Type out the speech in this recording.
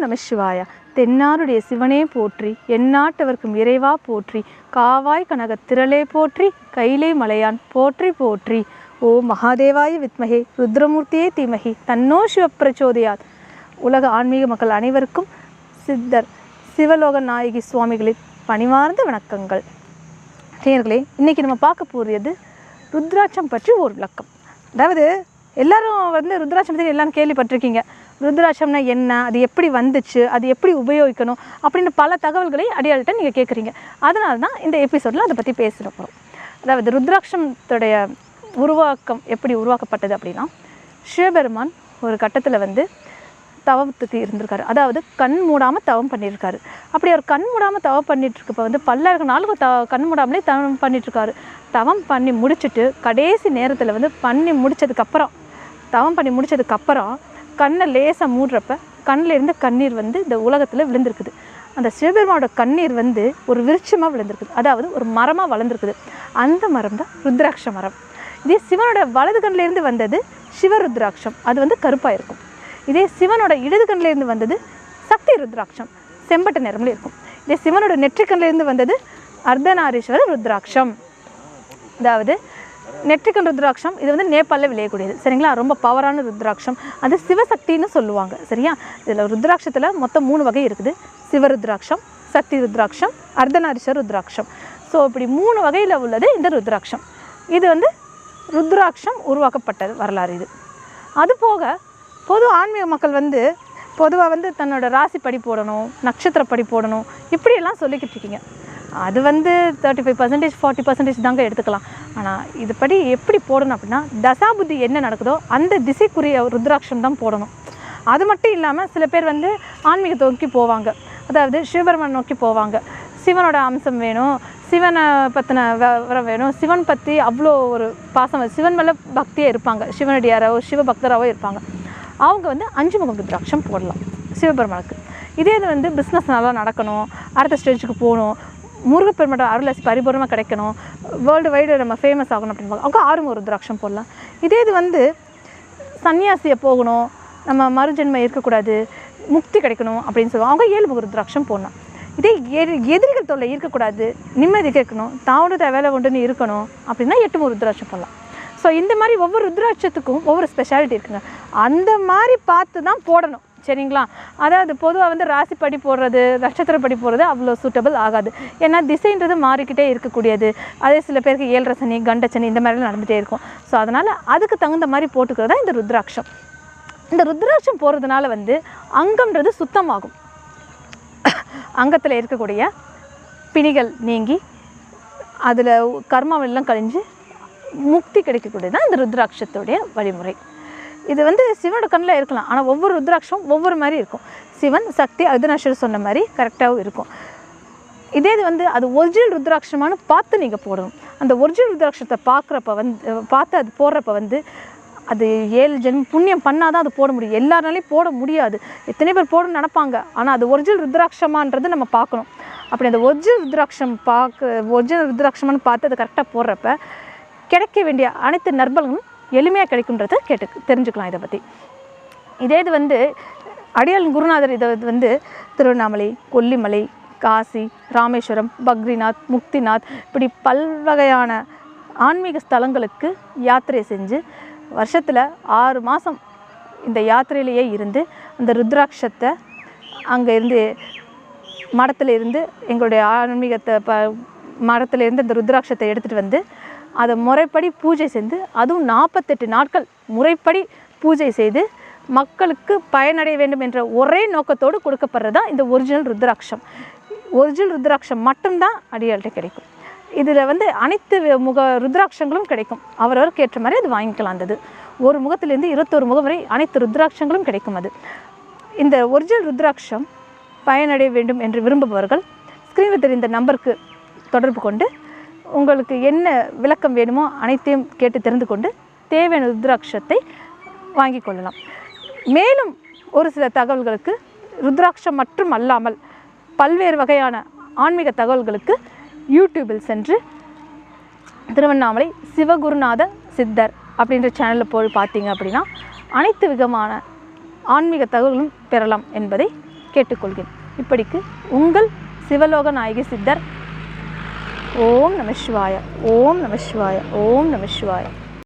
நமசிவாய. தென்னாருடைய சிவனே போற்றி, எந்நாட்டவர்க்கும் இறைவா போற்றி, காவாய் கனக திரளே போற்றி, கைலை மலையான் போற்றி போற்றி. ஓம் மகாதேவாய வித்மகே ருத்ரமூர்த்தியே தீமகி தன்னோ சிவப்பிரச்சோதயாத். உலக ஆன்மீக மக்கள் அனைவருக்கும் சித்தர் சிவலோக நாயகி சுவாமிகளின் பணிவார்ந்த வணக்கங்கள். நேயர்களே, இன்றைக்கி நம்ம பார்க்க போகிறது ருத்ராட்சம் பற்றி ஒரு விளக்கம். அதாவது எல்லாரும் ருத்ராட்சம் பற்றி எல்லாரும் கேள்விப்பட்டிருக்கீங்க. ருத்ராட்சம்னா என்ன, அது எப்படி வந்துச்சு, அது எப்படி உபயோகிக்கணும் அப்படின்னு பல தகவல்களை அடியாள்கிட்ட நீங்கள் கேட்குறீங்க. அதனால தான் இந்த எபிசோடில் அதை பற்றி பேசுகிற போகிறோம். அதாவது ருத்ராட்சத்துடைய உருவாக்கம் எப்படி உருவாக்கப்பட்டது அப்படின்னா, சிவபெருமான் ஒரு கட்டத்தில் தவத்துக்கு இருந்திருக்காரு. அதாவது கண் மூடாமல் தவம் பண்ணியிருக்காரு. அப்படி அவர் கண் மூடாமல் தவம் பண்ணிட்டுருக்கப்போ பல்லாயிரம் நாளுக்கு கண் மூடாமலே தவம் பண்ணிட்டுருக்காரு. தவம் பண்ணி முடிச்சுட்டு கடைசி நேரத்தில் பண்ணி முடித்ததுக்கப்புறம் தவம் பண்ணி முடித்ததுக்கப்புறம் கண்ணை லேசாக மூடுறப்ப கண்ணில் இருந்து கண்ணீர் இந்த உலகத்தில் விழுந்திருக்குது. அந்த சிவபெருமானோட கண்ணீர் ஒரு விருட்சமாக விழுந்திருக்குது. அதாவது ஒரு மரமாக வளர்ந்துருக்குது. அந்த மரம் தான் ருத்ராட்ச மரம். இதே சிவனோட வலது கண்ணிலேருந்து வந்தது சிவருத்ராட்சம், அது கருப்பாக இருக்கும். இதே சிவனோட இடது கண்ணிலேருந்து வந்தது சக்தி ருத்ராட்சம், செம்பட்ட நிறமில் இருக்கும். இதே சிவனோட நெற்றிக்கண்ணிலேருந்து வந்தது அர்த்தநாரீஸ்வர ருத்ராட்சம். அதாவது நெற்றிக்கண் ருத்ராட்சம் இது நேபாளில் விளையக்கூடியது. சரிங்களா? ரொம்ப பவரான ருத்ராட்சம். அது சிவசக்தின்னு சொல்லுவாங்க. சரியா? இதில் ருத்ராட்சத்தில் மொத்தம் 3 வகை இருக்குது. சிவருத்ராட்சம், சக்தி ருத்ராட்சம், அர்த்தநாரீஸ்வர ருத்ராட்சம். ஸோ இப்படி 3 வகையில் உள்ளது இந்த ருத்ராட்சம். இது ருத்ராட்சம் உருவாக்கப்பட்டது வரலாறு இது. அதுபோக பொது ஆன்மீக மக்கள் பொதுவாக தன்னோட ராசிப்படி போடணும், நட்சத்திரப்படி போடணும், இப்படியெல்லாம் சொல்லிக்கிட்டு இருக்கீங்க. அது 35%, 40% தாங்க எடுத்துக்கலாம். ஆனால் இதுபடி எப்படி போடணும் அப்படின்னா, தசாபுத்தி என்ன நடக்குதோ அந்த திசைக்குரிய ருத்ராட்சம் தான் போடணும். அது மட்டும் இல்லாமல் சில பேர் ஆன்மீகத்தை நோக்கி போவாங்க. அதாவது சிவபெருமான் நோக்கி போவாங்க. சிவனோட அம்சம் வேணும், சிவனை பற்றின விவரம் வேணும், சிவன் பற்றி அவ்வளோ ஒரு பாசம், சிவன் மேலே பக்தியாக இருப்பாங்க, சிவனடியாராவோ சிவபக்தராகவோ இருப்பாங்க. அவங்க 5 முகம் ருத்ராட்சம் போடலாம் சிவபெருமானுக்கு. இதே இது பிஸ்னஸ் நல்லா நடக்கணும், அடுத்த ஸ்டேஜுக்கு போகணும், முருகப்பெருமானோட அருளாசி பரிபூர்ணமாக கிடைக்கணும், வேர்ல்டு வைடு நம்ம ஃபேமஸ் ஆகணும் அப்படின்னு அவங்க 6 முகம் ருத்ராட்சம் போடலாம். இதே இது சன்னியாசியை போகணும், நம்ம மறுஜென்மை இருக்கக்கூடாது, முக்தி கிடைக்கணும் அப்படின்னு சொல்லுவாங்க, அவங்க 7 முகம் ருத்ராட்சம் போடலாம். இதே எதிரிகள் தொல்லை இருக்கக்கூடாது, நிம்மதி கேட்கணும், தாவோட வேலை ஒன்றுன்னு இருக்கணும் அப்படின்னா 8 முகம் ருத்ராட்சம் போடலாம். ஸோ இந்த மாதிரி ஒவ்வொரு ருத்ராட்சத்துக்கும் ஒவ்வொரு ஸ்பெஷாலிட்டி இருக்குங்க. அந்த மாதிரி பார்த்து தான் போடணும். சரிங்களா? அதாவது பொதுவாக ராசிப்படி போடுறது, நட்சத்திரப்படி போடுறது அவ்வளோ சூட்டபிள் ஆகாது. ஏன்னா திசைன்றது மாறிக்கிட்டே இருக்கக்கூடியது. அதே சில பேருக்கு 7 சனி, கண்டச்சனி இந்த மாதிரிலாம் நடந்துகிட்டே இருக்கும். ஸோ அதனால் அதுக்கு தகுந்த மாதிரி போட்டுக்கிறது தான் இந்த ருத்ராட்சம். இந்த ருத்ராட்சம் போடுறதுனால அங்கம்ன்றது சுத்தமாகும். அங்கத்தில் இருக்கக்கூடிய பிணிகள் நீங்கி அதில் கர்மாவெல்லாம் கழிஞ்சு முக்தி கிடைக்கக்கூடியது தான் இந்த ருத்ராட்சத்துடைய வழிமுறை. இது சிவனோட கண்ணில் இருக்கலாம், ஆனால் ஒவ்வொரு ருத்ராட்சம் ஒவ்வொரு மாதிரி இருக்கும். சிவன், சக்தி, அர்த்தநாரீஸ்வரர் சொன்ன மாதிரி கரெக்டாகவும் இருக்கும். இதே இது அது ஒரிஜினல் ருத்ராட்சமானு பார்த்து நீங்கள் போடணும். அந்த ஒரிஜினல் ருத்ராட்சத்தை பார்க்குறப்ப பார்த்து அது போடுறப்ப அது 7 ஜென்மம் புண்ணியம் பண்ணால் தான் அது போட முடியும். எல்லாராலையும் போட முடியாது. எத்தனை பேர் போடணும்னு நினப்பாங்க, ஆனால் அது ஒரிஜினல் ருத்ராட்சமான்றது நம்ம பார்க்கணும். அப்படி அந்த ஒரிஜினல் ருத்ராட்சமானு பார்த்து அதை கரெக்டாக போடுறப்ப கிடைக்க வேண்டிய அனைத்து நற்பலன்களும் எளிமையாக கிடைக்குன்றதை தெரிஞ்சுக்கலாம். இதை பற்றி இதே இது அடியாள் குருநாதர் இதை திருவண்ணாமலை, கொல்லிமலை, காசி, ராமேஸ்வரம், பக்ரிநாத், முக்திநாத் இப்படி பல்வகையான ஆன்மீக ஸ்தலங்களுக்கு யாத்திரை செஞ்சு வருஷத்தில் 6 மாதம் இந்த யாத்திரையிலேயே இருந்து அந்த ருத்ராட்சத்தை அங்கே இருந்து மடத்தில் இருந்து எங்களுடைய ஆன்மீகத்தை மடத்திலேருந்து அந்த ருத்ராட்சத்தை எடுத்துகிட்டு அதை முறைப்படி பூஜை செய்து, அதுவும் 48 நாட்கள் முறைப்படி பூஜை செய்து மக்களுக்கு பயனடைய வேண்டும் என்ற ஒரே நோக்கத்தோடு கொடுக்கப்படுறது தான் இந்த ஒரிஜினல் ருத்ராட்சம். ஒரிஜினல் ருத்ராட்சம் மட்டும்தான் அடியாள்கிட்ட கிடைக்கும். இதில் அனைத்து முக ருத்ராட்சங்களும் கிடைக்கும். அவரவருக்கு ஏற்ற மாதிரி அது வாங்கிக்கலாம். அது ஒரு முகத்திலேருந்து 21 முகம் வரை அனைத்து ருத்ராட்சங்களும் கிடைக்கும். அது இந்த ஒரிஜினல் ருத்ராட்சம் பயனடைய வேண்டும் என்று விரும்புபவர்கள் ஸ்க்ரீனில் தெரிந்த நம்பருக்கு தொடர்பு கொண்டு உங்களுக்கு என்ன விளக்கம் வேணுமோ அனைத்தையும் கேட்டு தெரிந்து கொண்டு தேவையான ருத்ராட்சத்தை வாங்கி கொள்ளலாம். மேலும் ஒரு சில தகவல்களுக்கு ருத்ராட்சம் மற்றும் அல்லாமல் பல்வேறு வகையான ஆன்மீக தகவல்களுக்கு யூடியூபில் சென்று திருவண்ணாமலை சிவகுருநாத சித்தர் அப்படின்ற சேனலில் போய் பார்த்தீங்க அப்படின்னா அனைத்து விதமான ஆன்மீக தகவல்களும் பெறலாம் என்பதை கேட்டுக்கொள்கிறேன். இப்படிக்கு உங்கள் சிவலோக நாயகி சித்தர். ஓம் நம சிவாய. ஓம் நம சிவாய. ஓம் நம சிவாய.